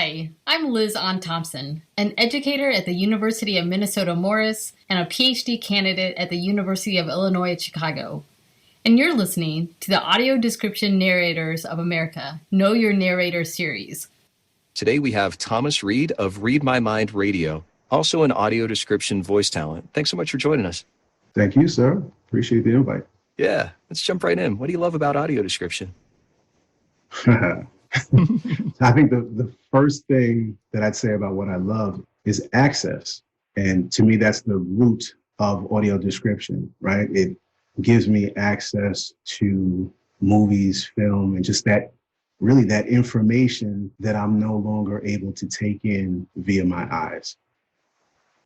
Hi, I'm Liz Ann Thompson, an educator at the University of Minnesota Morris and a PhD candidate at the University of Illinois at Chicago. And you're listening to the Audio Description Narrators of America, Know Your Narrator series. Today we have Thomas Reid of Read My Mind Radio, also an audio description voice talent. Thanks so much for joining us. Thank you, sir. Appreciate the invite. Yeah, let's jump right in. What do you love about audio description? I think the first thing that I'd say about what I love is access. And to me, that's the root of audio description, right? It gives me access to movies, film, and just that information that I'm no longer able to take in via my eyes.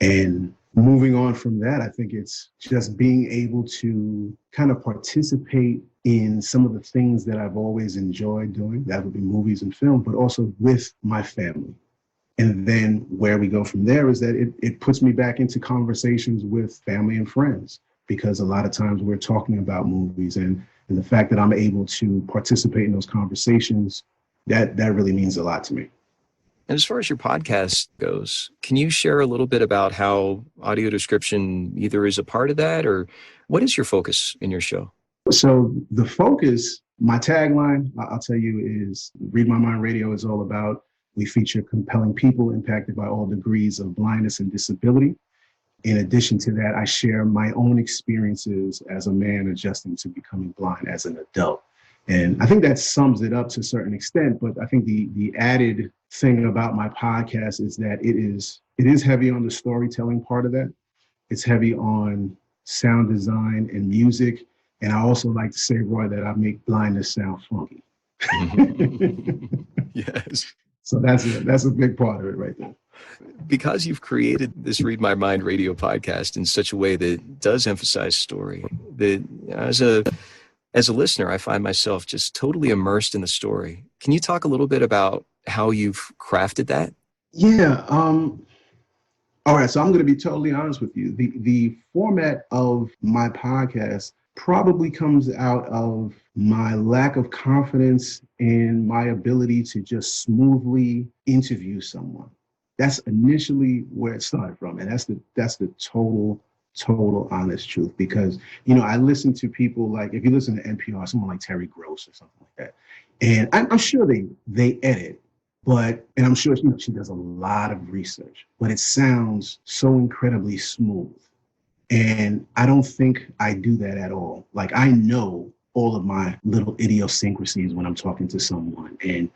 And moving on from that, I think it's just being able to kind of participate in some of the things that I've always enjoyed doing. That would be movies and film, but also with my family. And then where we go from there is that it puts me back into conversations with family and friends, because a lot of times we're talking about movies, and the fact that I'm able to participate in those conversations, that really means a lot to me. And as far as your podcast goes, can you share a little bit about how audio description either is a part of that, or what is your focus in your show? So the focus, my tagline, I'll tell you, is Read My Mind Radio is all about, we feature compelling people impacted by all degrees of blindness and disability. In addition to that, I share my own experiences as a man adjusting to becoming blind as an adult. And I think that sums it up to a certain extent, but I think the added thing about my podcast is that it is heavy on the storytelling part of that. It's heavy on sound design and music. And I also like to say, Roy, that I make blindness sound funky. Yes. So that's a big part of it right there. Because you've created this Read My Mind Radio podcast in such a way that does emphasize story, that as a listener, I find myself just totally immersed in the story. Can you talk a little bit about how you've crafted that? Yeah. All right. So I'm going to be totally honest with you. The format of my podcast probably comes out of my lack of confidence in my ability to just smoothly interview someone. That's initially where it started from. And that's the total honest truth. Because, I listen to people like, if you listen to NPR, someone like Terry Gross or something like that. And I'm sure they edit, and I'm sure she does a lot of research, but it sounds so incredibly smooth. And I don't think I do that at all. Like, I know all of my little idiosyncrasies when I'm talking to someone. And,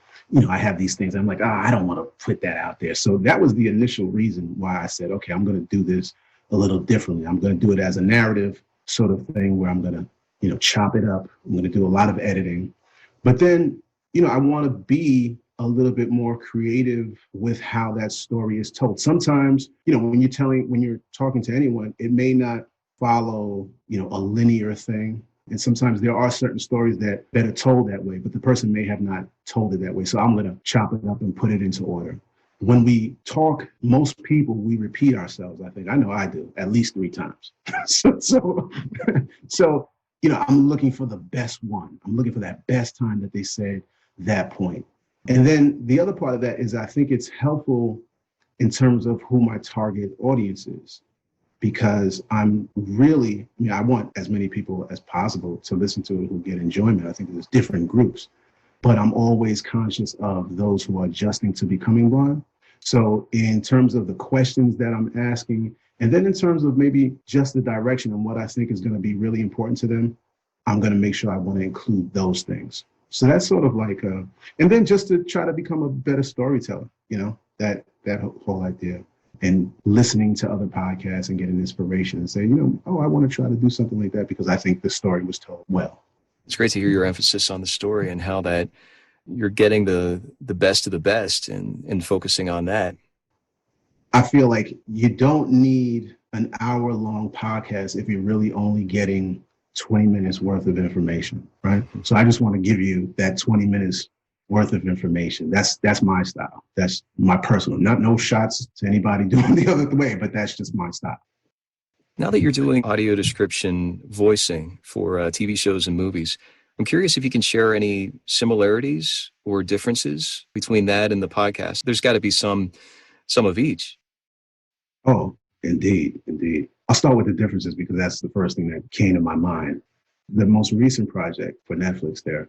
I have these things. I'm like, I don't want to put that out there. So that was the initial reason why I said, okay, I'm going to do this a little differently. I'm going to do it as a narrative sort of thing where I'm going to, chop it up. I'm going to do a lot of editing. But then, I want to be a little bit more creative with how that story is told. Sometimes, when you're talking to anyone, it may not follow, a linear thing. And sometimes there are certain stories that are told that way, but the person may have not told it that way. So I'm going to chop it up and put it into order. When we talk, most people, we repeat ourselves. I think, I know I do, at least 3 times. So, I'm looking for the best one. I'm looking for that best time that they said that point. And then the other part of that is I think it's helpful in terms of who my target audience is, because I want as many people as possible to listen to it who get enjoyment. I think there's different groups, but I'm always conscious of those who are adjusting to becoming blind. So in terms of the questions that I'm asking, and then in terms of maybe just the direction and what I think is going to be really important to them, I'm going to make sure I want to include those things. So that's sort of like and then just to try to become a better storyteller, that whole idea, and listening to other podcasts and getting inspiration and say, I want to try to do something like that because I think the story was told well. It's great to hear your emphasis on the story and how that you're getting the best of the best and focusing on that. I feel like you don't need an hour-long podcast if you're really only getting 20 minutes worth of information, right? So I just want to give you that 20 minutes worth of information. That's my style. That's my personal, no shots to anybody doing the other way, but that's just my style. Now that you're doing audio description voicing for TV shows and movies, I'm curious if you can share any similarities or differences between that and the podcast. There's got to be some of each. Oh, indeed, indeed. I'll start with the differences because that's the first thing that came to my mind. The most recent project for Netflix there,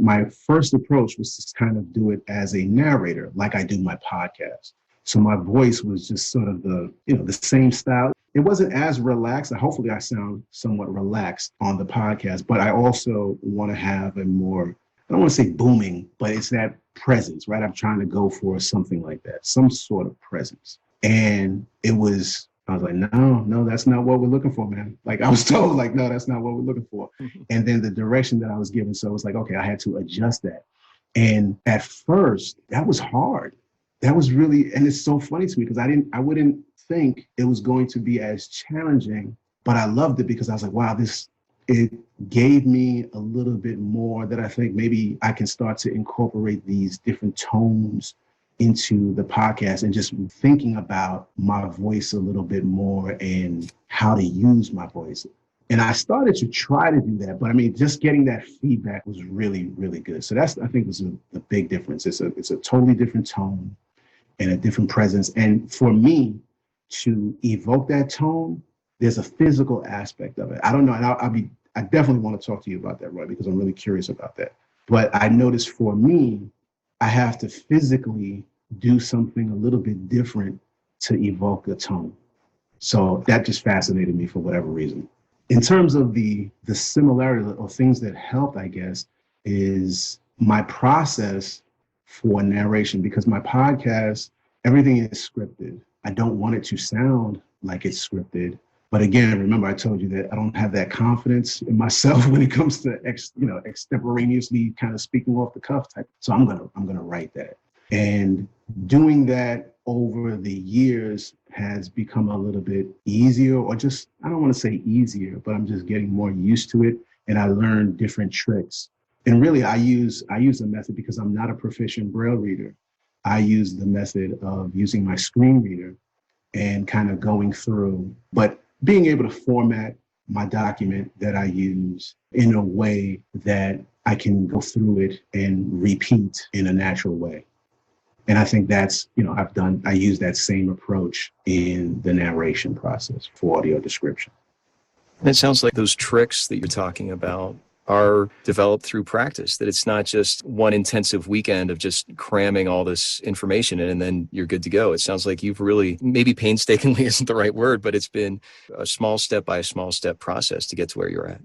my first approach was to kind of do it as a narrator, like I do my podcast. So my voice was just sort of the same style. It wasn't as relaxed. Hopefully I sound somewhat relaxed on the podcast, but I also want to have a more, I don't want to say booming, but it's that presence, right? I'm trying to go for something like that, some sort of presence. And I was like, no, that's not what we're looking for, man. Like I was told, like, no, that's not what we're looking for. And then the direction that I was given, so it was like, okay, I had to adjust that. And at first, that was hard. That was really, and it's so funny to me because I wouldn't think it was going to be as challenging, but I loved it because I was like, wow, it gave me a little bit more that I think maybe I can start to incorporate these different tones into the podcast and just thinking about my voice a little bit more and how to use my voice. And I started to try to do that, but I mean, just getting that feedback was really, really good. So that's, I think, was a big difference. It's a totally different tone and a different presence. And for me to evoke that tone, there's a physical aspect of it. I don't know. And I definitely want to talk to you about that, Roy, because I'm really curious about that. But I noticed for me, I have to physically do something a little bit different to evoke the tone. So that just fascinated me for whatever reason. In terms of the similarity or things that helped, I guess, is my process for narration, because my podcast, everything is scripted. I don't want it to sound like it's scripted. But again, remember, I told you that I don't have that confidence in myself when it comes to extemporaneously kind of speaking off the cuff type. So I'm gonna write that. And doing that over the years has become a little bit easier, or just, I don't want to say easier, but I'm just getting more used to it. And I learned different tricks. And really, I use a method because I'm not a proficient Braille reader. I use the method of using my screen reader and kind of going through, but being able to format my document that I use in a way that I can go through it and repeat in a natural way. And I think that's, I use that same approach in the narration process for audio description. And it sounds like those tricks that you're talking about are developed through practice, that it's not just one intensive weekend of just cramming all this information in and then you're good to go. It sounds like you've really, maybe painstakingly isn't the right word, but it's been a small step by small step process to get to where you're at.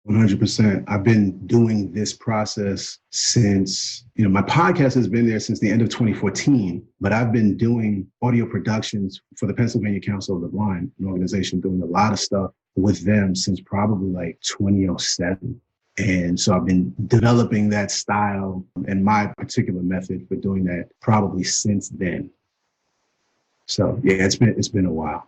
100%. I've been doing this process since, my podcast has been there since the end of 2014, but I've been doing audio productions for the Pennsylvania Council of the Blind, an organization doing a lot of stuff with them since probably like 2007. And so I've been developing that style and my particular method for doing that probably since then. So yeah, it's been a while.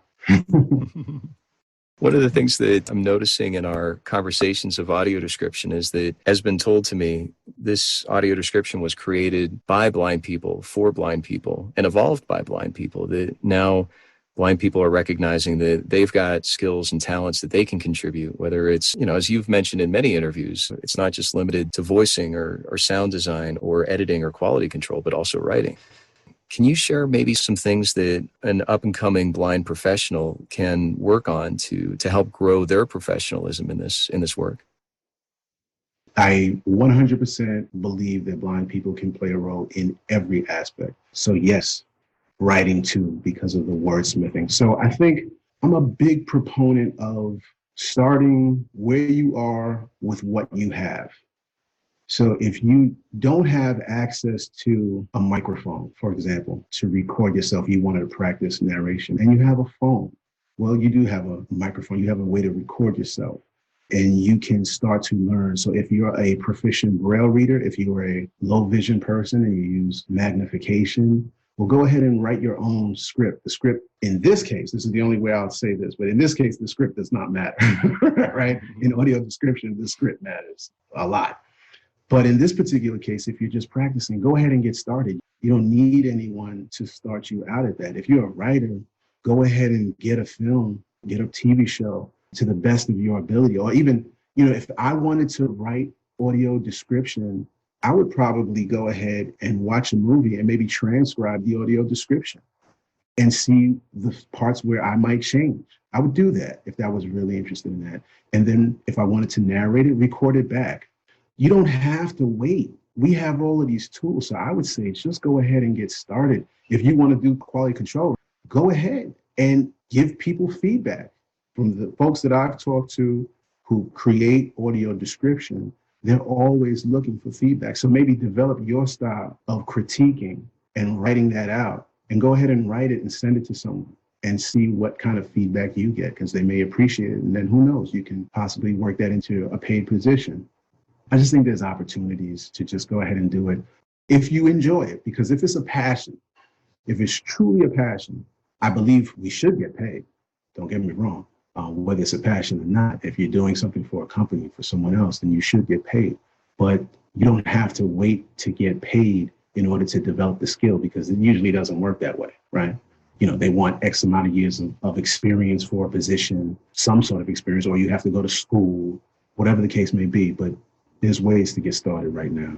One of the things that I'm noticing in our conversations of audio description is that, as been told to me, this audio description was created by blind people, for blind people, and evolved by blind people. That now blind people are recognizing that they've got skills and talents that they can contribute, whether it's, as you've mentioned in many interviews, it's not just limited to voicing or sound design or editing or quality control, but also writing. Can you share maybe some things that an up-and-coming blind professional can work on to help grow their professionalism in this work? I 100% believe that blind people can play a role in every aspect. So yes, writing too, because of the wordsmithing. So I think I'm a big proponent of starting where you are with what you have. So if you don't have access to a microphone, for example, to record yourself, you wanted to practice narration and you have a phone, well, you do have a microphone, you have a way to record yourself and you can start to learn. So if you're a proficient Braille reader, if you're a low vision person and you use magnification, well, go ahead and write your own script. The script, in this case, this is the only way I'll say this, but in this case, the script does not matter, right? In audio description, the script matters a lot. But in this particular case, if you're just practicing, go ahead and get started. You don't need anyone to start you out at that. If you're a writer, go ahead and get a film, get a TV show to the best of your ability, or even If I wanted to write audio description, I would probably go ahead and watch a movie and maybe transcribe the audio description and see the parts where I might change. I would do that if I was really interested in that. And then if I wanted to narrate it, record it back. You don't have to wait. We have all of these tools. So I would say just go ahead and get started. If you want to do quality control, go ahead and give people feedback. From the folks that I've talked to who create audio description, they're always looking for feedback. So maybe develop your style of critiquing and writing that out, and go ahead and write it and send it to someone and see what kind of feedback you get, because they may appreciate it. And then who knows, you can possibly work that into a paid position. I just think there's opportunities to just go ahead and do it if you enjoy it, because if it's a passion, if it's truly a passion, I believe we should get paid. Don't get me wrong. Whether it's a passion or not, if you're doing something for a company, for someone else, then you should get paid. But you don't have to wait to get paid in order to develop the skill, because it usually doesn't work that way, right? They want X amount of years of experience for a position, some sort of experience, or you have to go to school, whatever the case may be. But there's ways to get started right now.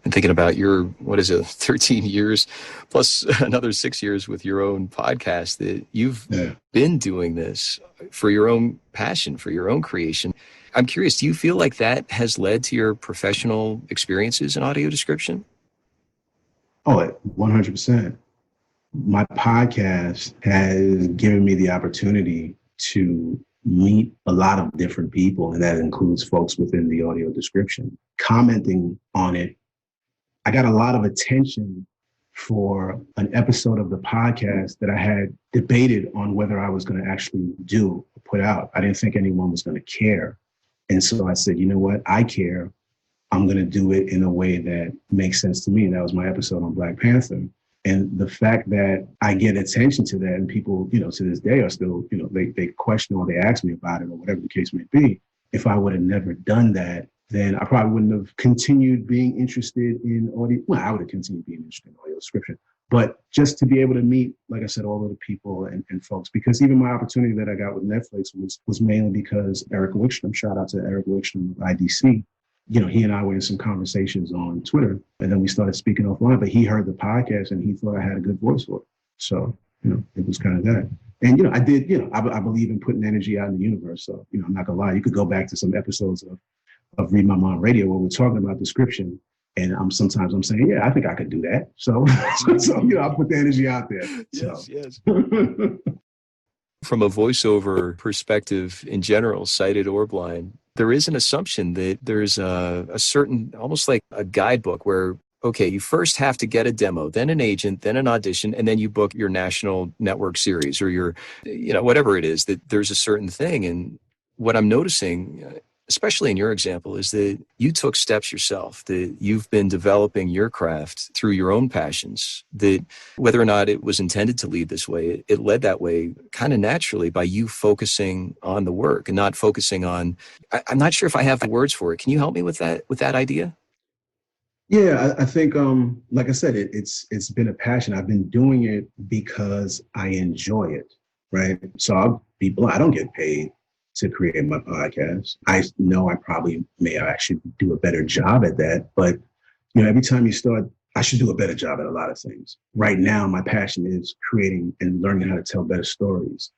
And thinking about your, 13 years plus another 6 years with your own podcast, that you've been doing this for your own passion, for your own creation. I'm curious, do you feel like that has led to your professional experiences in audio description? Oh, 100%. My podcast has given me the opportunity to meet a lot of different people, and that includes folks within the audio description. Commenting on it, I got a lot of attention for an episode of the podcast that I had debated on whether I was going to actually do or put out. I didn't think anyone was going to care. And so I said, you know what? I care. I'm going to do it in a way that makes sense to me. And that was my episode on Black Panther. And the fact that I get attention to that, and people, to this day are still, they question or they ask me about it or whatever the case may be. If I would have never done that, then I probably wouldn't have continued being interested in audio. Well, I would have continued being interested in audio description. But just to be able to meet, like I said, all of the people and folks, because even my opportunity that I got with Netflix was mainly because Eric Wickstrom, shout out to Eric Wickstrom of IDC. He and I were in some conversations on Twitter, and then we started speaking offline, but he heard the podcast and he thought I had a good voice for it. So, it was kind of that. And, I did, I believe in putting energy out in the universe. So, I'm not gonna lie, you could go back to some episodes of Reid My Mind Radio where we're talking about description. And sometimes I'm saying, yeah, I think I could do that. So I'll put the energy out there. Yes. From a voiceover perspective in general, sighted or blind, there is an assumption that there's a certain, almost like a guidebook where, okay, you first have to get a demo, then an agent, then an audition, and then you book your national network series or your, whatever it is, that there's a certain thing. And what I'm noticing, especially in your example, is that you took steps yourself, that you've been developing your craft through your own passions, that whether or not it was intended to lead this way, it led that way kind of naturally by you focusing on the work and not focusing on, I'm not sure if I have the words for it. Can you help me with that idea? Yeah, I think, like I said, it's been a passion. I've been doing it because I enjoy it, right? So I'll be blunt. I don't get paid to create my podcast. I know I probably may actually do a better job at that, but every time you start, I should do a better job at a lot of things. Right now, my passion is creating and learning how to tell better stories,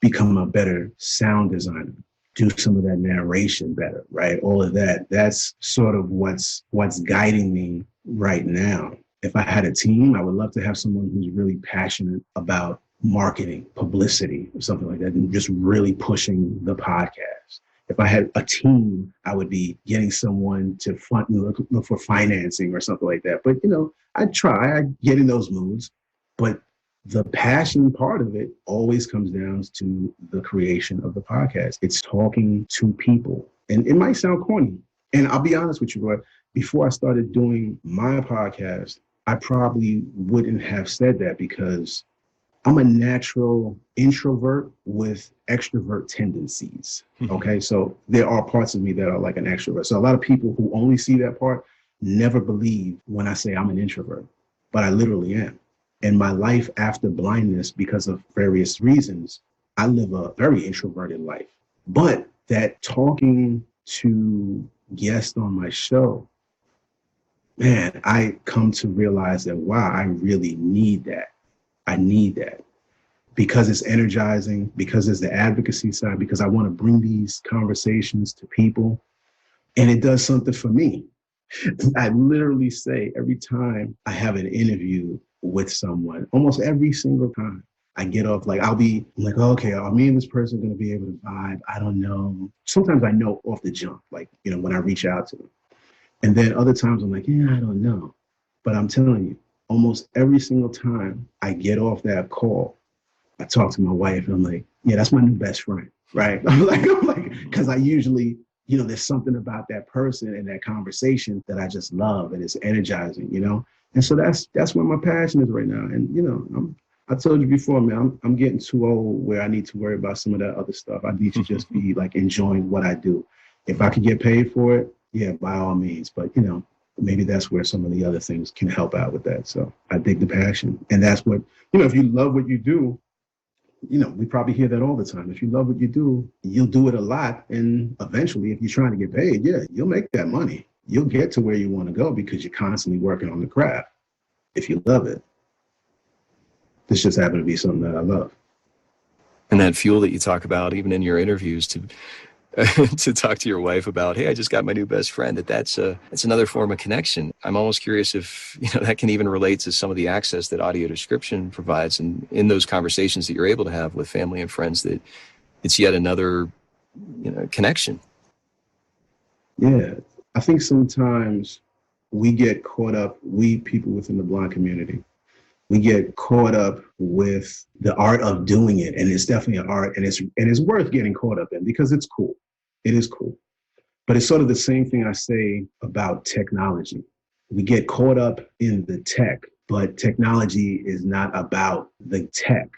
become a better sound designer, do some of that narration better, right? All of that. That's sort of what's guiding me right now. If I had a team, I would love to have someone who's really passionate about marketing, publicity, or something like that, and just really pushing the podcast. If I had a team, I would be getting someone to look for financing or something like that. But, I get in those moods, but the passion part of it always comes down to the creation of the podcast. It's talking to people, and it might sound corny. And I'll be honest with you, Roy, before I started doing my podcast, I probably wouldn't have said that because I'm a natural introvert with extrovert tendencies. Okay. So there are parts of me that are like an extrovert. So a lot of people who only see that part never believe when I say I'm an introvert, but I literally am. In my life after blindness, because of various reasons, I live a very introverted life. But that talking to guests on my show, man, I come to realize that, wow, I really need that. I need that because it's energizing, because there's the advocacy side, because I want to bring these conversations to people, and it does something for me. I literally say every time I have an interview with someone, almost every single time I get off, like I'll be like, okay, are me and this person going to be able to vibe? I don't know. Sometimes I know off the jump, like, when I reach out to them. And then other times I'm like, yeah, I don't know. But I'm telling you, almost every single time I get off that call, I talk to my wife and I'm like, yeah, that's my new best friend, right? I'm like, because I usually, there's something about that person and that conversation that I just love, and it's energizing, And so that's where my passion is right now. And, I told you before, man, I'm getting too old where I need to worry about some of that other stuff. I need to just be like enjoying what I do. If I could get paid for it, yeah, by all means. But, maybe that's where some of the other things can help out with that. So I dig the passion. And that's what, if you love what you do, we probably hear that all the time. If you love what you do, you'll do it a lot. And eventually, if you're trying to get paid, yeah, you'll make that money. You'll get to where you want to go because you're constantly working on the craft. If you love it. This just happened to be something that I love. And that fuel that you talk about, even in your interviews, to talk to your wife about, hey, I just got my new best friend, that's another form of connection. I'm almost curious if that can even relate to some of the access that audio description provides, and in those conversations that you're able to have with family and friends, that it's yet another connection. Yeah, I think sometimes we get caught up, we people within the blind community, we get caught up with the art of doing it. And it's definitely an art, and it's worth getting caught up in because it's cool. It is cool. But it's sort of the same thing I say about technology. We get caught up in the tech, but technology is not about the tech.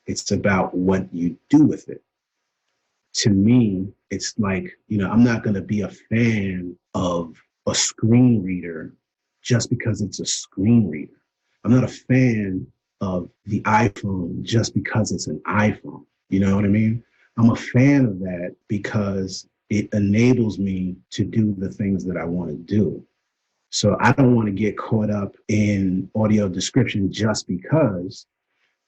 It's about what you do with it. To me, it's like, I'm not going to be a fan of a screen reader just because it's a screen reader. I'm not a fan of the iPhone just because it's an iPhone. You know what I mean? I'm a fan of that because it enables me to do the things that I want to do. So I don't want to get caught up in audio description just because,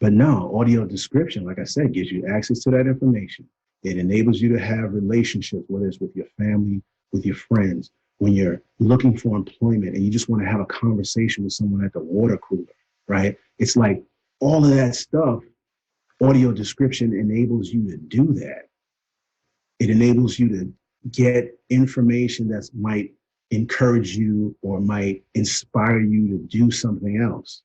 but no, audio description, like I said, gives you access to that information. It enables you to have relationships, whether it's with your family, with your friends, when you're looking for employment and you just want to have a conversation with someone at the water cooler, right? It's like all of that stuff, audio description enables you to do that. It enables you to get information that might encourage you or might inspire you to do something else.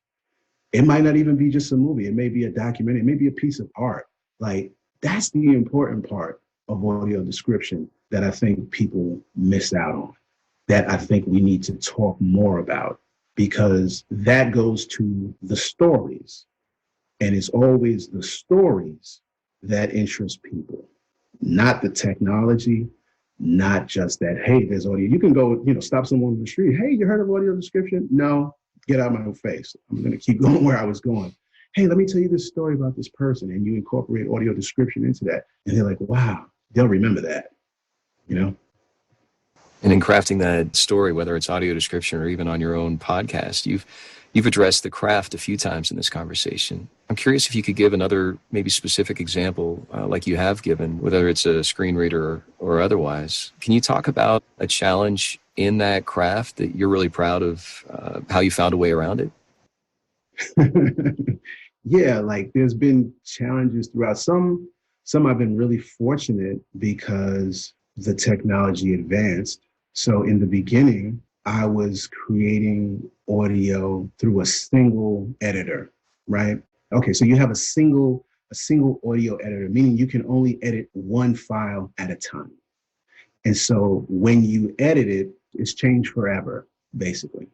It might not even be just a movie. It may be a documentary. It may be a piece of art. Like, that's the important part of audio description that I think people miss out on, that I think we need to talk more about, because that goes to the stories. And it's always the stories that interest people, not the technology, not just that, hey, there's audio. You can go, stop someone on the street. Hey, you heard of audio description? No, get out of my face. I'm going to keep going where I was going. Hey, let me tell you this story about this person. And you incorporate audio description into that. And they're like, wow, they'll remember that, And in crafting that story, whether it's audio description or even on your own podcast, you've addressed the craft a few times in this conversation. I'm curious if you could give another maybe specific example, like you have given, whether it's a screen reader or otherwise. Can you talk about a challenge in that craft that you're really proud of, how you found a way around it? Yeah, like there's been challenges throughout. Some I've been really fortunate because the technology advanced. So in the beginning, I was creating audio through a single editor, right? Okay, so you have a single audio editor, meaning you can only edit one file at a time. And so when you edit it, it's changed forever, basically.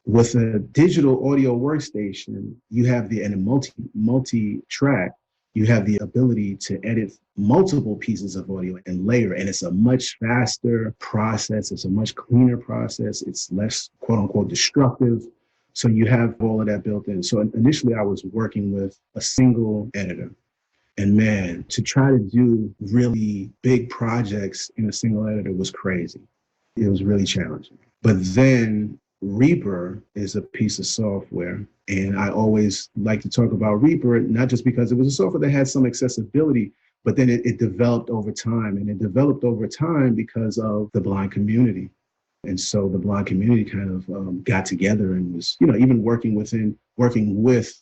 With a digital audio workstation, you have and a multi-track, you have the ability to edit multiple pieces of audio and layer, and it's a much faster process. It's a much cleaner process. It's less, quote unquote, destructive. So you have all of that built in. So initially I was working with a single editor. And man, to try to do really big projects in a single editor was crazy. It was really challenging. But then Reaper is a piece of software. And I always like to talk about Reaper, not just because it was a software that had some accessibility, but then it developed over time. And it developed over time because of the blind community. And so the blind community kind of got together and was, even working with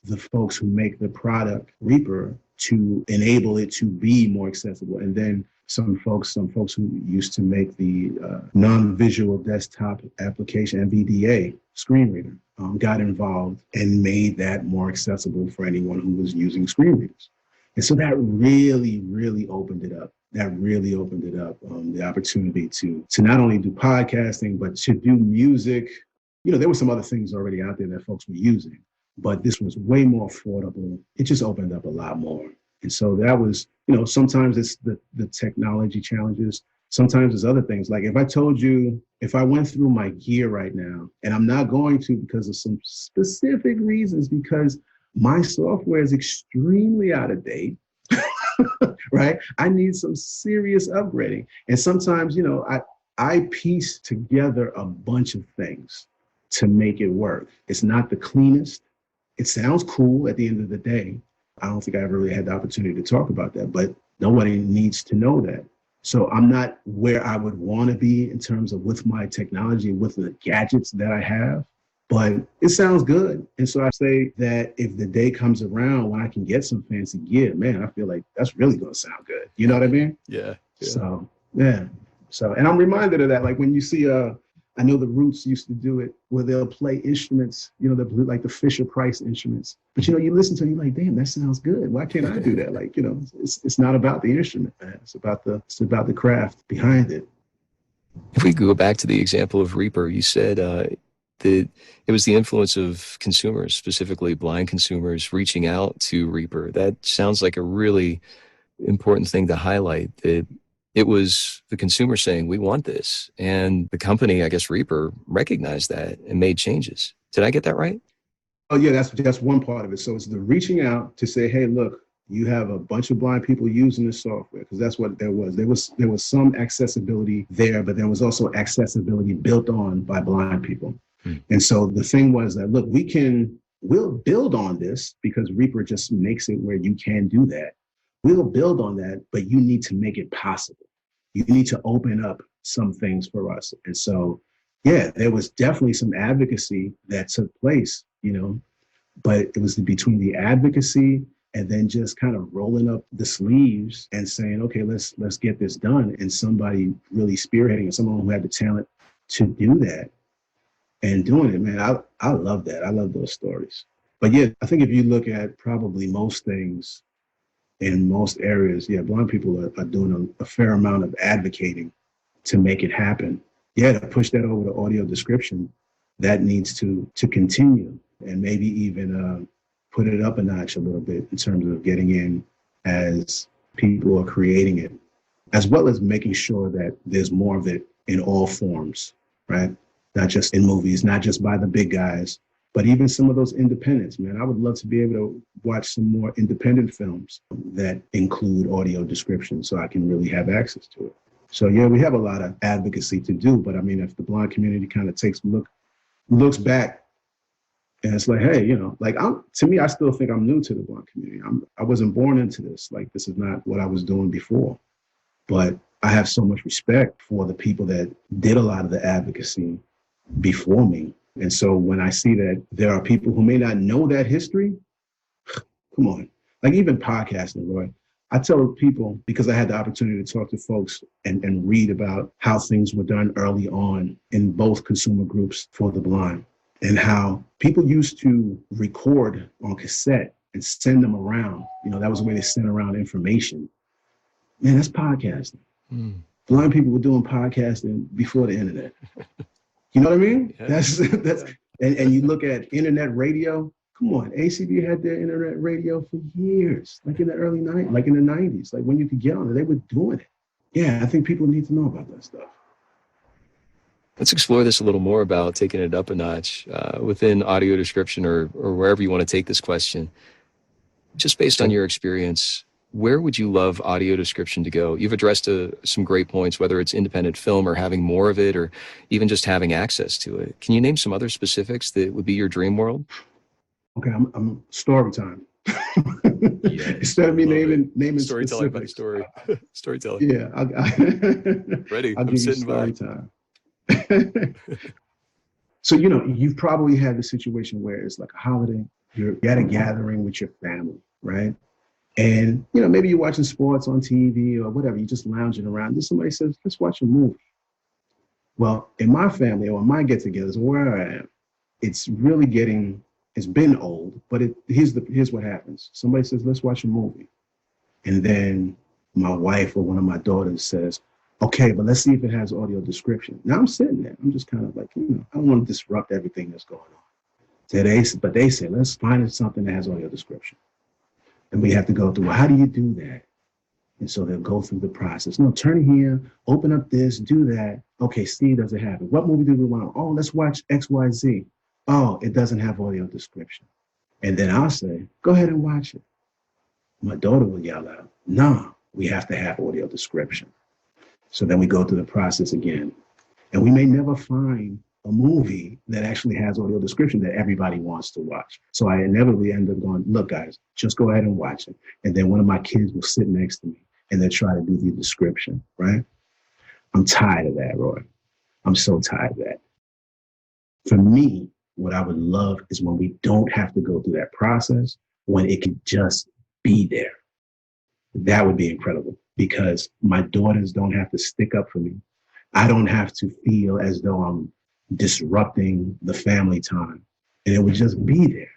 the folks who make the product Reaper to enable it to be more accessible. And then some folks who used to make the non-visual desktop application, NVDA screen reader, got involved and made that more accessible for anyone who was using screen readers. And so that really, really opened it up. The opportunity to not only do podcasting, but to do music. There were some other things already out there that folks were using, but this was way more affordable. It just opened up a lot more. And so that was, sometimes it's the technology challenges. Sometimes it's other things. Like if I went through my gear right now, and I'm not going to because of some specific reasons, because my software is extremely out of date. Right? I need some serious upgrading. And sometimes, I piece together a bunch of things to make it work. It's not the cleanest. It sounds cool at the end of the day. I don't think I ever really had the opportunity to talk about that, but nobody needs to know that. So I'm not where I would want to be in terms of with my technology, with the gadgets that I have. But it sounds good. And so I say that if the day comes around when I can get some fancy gear, man, I feel like that's really going to sound good. You know what I mean? Yeah. So, yeah. So, and I'm reminded of that. Like when you see, I know the Roots used to do it where they'll play instruments, like the Fisher-Price instruments. But, you listen to it, you're like, damn, that sounds good. Why can't I do that? Like, it's not about the instrument, man. It's about the craft behind it. If we go back to the example of Reaper, you said that it was the influence of consumers, specifically blind consumers, reaching out to Reaper. That sounds like a really important thing to highlight, that it was the consumer saying, we want this. And the company, I guess Reaper, recognized that and made changes. Did I get that right? Oh, yeah, that's one part of it. So it's the reaching out to say, hey, look, you have a bunch of blind people using this software, because that's what there was. There was some accessibility there, but there was also accessibility built on by blind people. And so the thing was that, look, we'll build on this because Reaper just makes it where you can do that. We'll build on that, but you need to make it possible. You need to open up some things for us. And so, yeah, there was definitely some advocacy that took place, but it was between the advocacy and then just kind of rolling up the sleeves and saying, okay, let's get this done. And somebody really spearheading and someone who had the talent to do that. And doing it, man, I love that. I love those stories. But yeah, I think if you look at probably most things in most areas, yeah, blind people are doing a fair amount of advocating to make it happen. Yeah, to push that over to audio description, that needs to continue and maybe even put it up a notch a little bit in terms of getting in as people are creating it, as well as making sure that there's more of it in all forms, right? Not just in movies, not just by the big guys, but even some of those independents, man. I would love to be able to watch some more independent films that include audio description so I can really have access to it. So yeah, we have a lot of advocacy to do, but I mean, if the blind community kind of looks back and it's like, hey, to me, I still think I'm new to the blind community. I wasn't born into this. Like, this is not what I was doing before, but I have so much respect for the people that did a lot of the advocacy before me. And so when I see that there are people who may not know that history, come on, like even podcasting, Roy, I tell people, because I had the opportunity to talk to folks and read about how things were done early on in both consumer groups for the blind, and how people used to record on cassette and send them around. That was the way they sent around information. Man, that's podcasting. Blind people were doing podcasting before the internet. You know what I mean? Yeah. That's and you look at internet radio. Come on, ACB had their internet radio for years, like in the early 90s, like in the 90s, like when you could get on it, they were doing it. Yeah, I think people need to know about that stuff. Let's explore this a little more about taking it up a notch within audio description or wherever you want to take this question. Just based on your experience, where would you love audio description to go? You've addressed some great points, whether it's independent film or having more of it, or even just having access to it. Can you name some other specifics that would be your dream world? Okay, I'm story time. Yes, Instead of me naming storytelling by specifics. story. Storytelling. Yeah, Ready? I'll I'm give you sitting by. story time. So, you've probably had the situation where it's like a holiday, you're at a gathering with your family, right? And, maybe you're watching sports on TV or whatever, you're just lounging around. Then somebody says, let's watch a movie. Well, in my family or my get-togethers, where I am, it's been old, but here's what happens. Somebody says, let's watch a movie. And then my wife or one of my daughters says, okay, but let's see if it has audio description. Now I'm sitting there. I'm just kind of like, I don't want to disrupt everything that's going on. But they say, let's find something that has audio description. And we have to go through, well, how do you do that? And so they'll go through the process. No, turn here, open up this, do that. Okay, see, does it have it? What movie do we want? Oh, let's watch XYZ. Oh, it doesn't have audio description. And then I'll say, go ahead and watch it. My daughter will yell out, no, we have to have audio description. So then we go through the process again. And we may never find a movie that actually has audio description that everybody wants to watch. So I inevitably end up going, look, guys, just go ahead and watch it. And then one of my kids will sit next to me and they'll try to do the description, right? I'm tired of that, Roy. I'm so tired of that. For me, what I would love is when we don't have to go through that process, when it can just be there. That would be incredible because my daughters don't have to stick up for me. I don't have to feel as though I'm disrupting the family time, and it would just be there.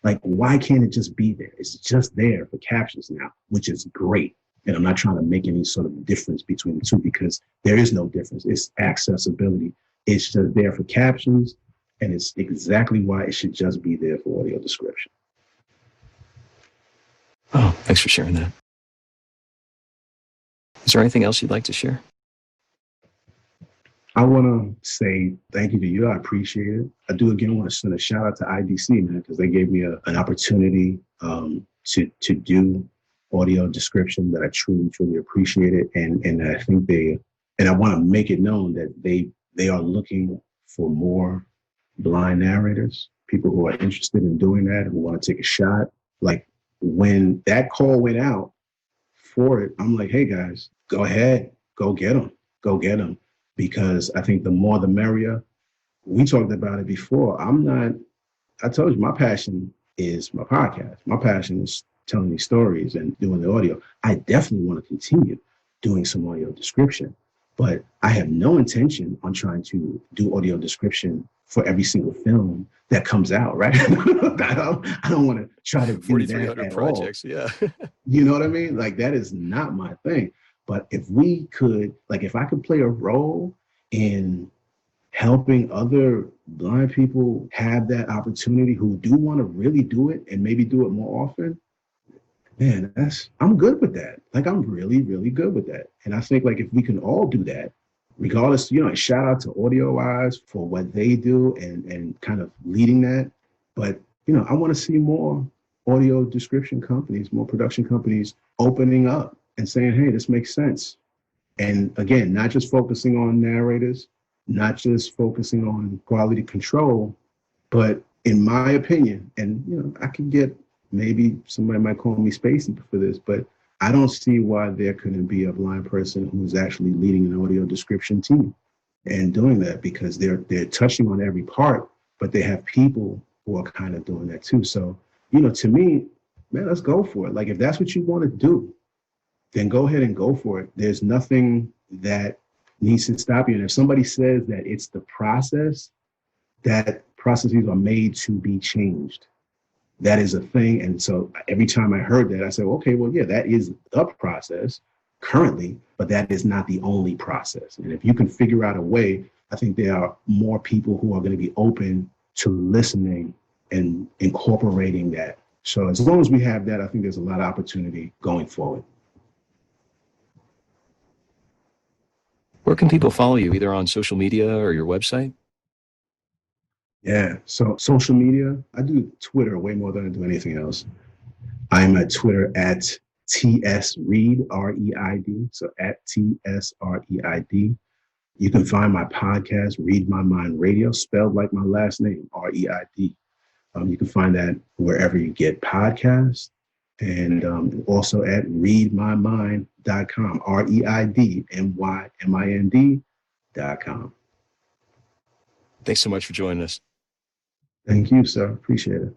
Like, why can't it just be there? It's just there for captions now, which is great. And I'm not trying to make any sort of difference between the two because there is no difference. It's accessibility. It's just there for captions, and it's exactly why it should just be there for audio description. Oh, thanks for sharing that. Is there anything else you'd like to share? I want to say thank you to you. I appreciate it. I do again want to send a shout out to IDC, man, because they gave me an opportunity to do audio description that I truly, truly appreciate it. And I think I want to make it known that they are looking for more blind narrators, people who are interested in doing that, who want to take a shot. Like when that call went out for it, I'm like, hey guys, go ahead, go get them. Because I think the more the merrier. We talked about it before. I told you my passion is my podcast. My passion is telling these stories and doing the audio. I definitely want to continue doing some audio description, but I have no intention on trying to do audio description for every single film that comes out, right? I don't want to try to do 4,300 projects, all. Yeah. You know what I mean? Like, that is not my thing. But if I could play a role in helping other blind people have that opportunity who do want to really do it and maybe do it more often, man, I'm good with that. Like, I'm really, really good with that. And I think like if we can all do that, regardless, and shout out to Audio Eyes for what they do and kind of leading that. But, I want to see more audio description companies, more production companies opening up and saying, hey, this makes sense. And again, not just focusing on narrators, not just focusing on quality control, but in my opinion, and I can get, maybe somebody might call me spacey for this, but I don't see why there couldn't be a blind person who's actually leading an audio description team and doing that, because they're touching on every part, but they have people who are kind of doing that too. So, to me, man, let's go for it. Like, if that's what you want to do, then go ahead and go for it. There's nothing that needs to stop you. And if somebody says that it's the process, that processes are made to be changed. That is a thing. And so every time I heard that, I said, okay, well, yeah, that is the process currently, but that is not the only process. And if you can figure out a way, I think there are more people who are going to be open to listening and incorporating that. So as long as we have that, I think there's a lot of opportunity going forward. Where can people follow you, either on social media or your website? Yeah, so social media, I do Twitter way more than I do anything else. I'm at Twitter at TS Reid, REID. So at TS REID. You can find my podcast, Reid My Mind Radio, spelled like my last name, REID. You can find that wherever you get podcasts, and also at reidmymind.com, REIDMYMIND.com. Thanks so much for joining us. Thank you, sir. Appreciate it.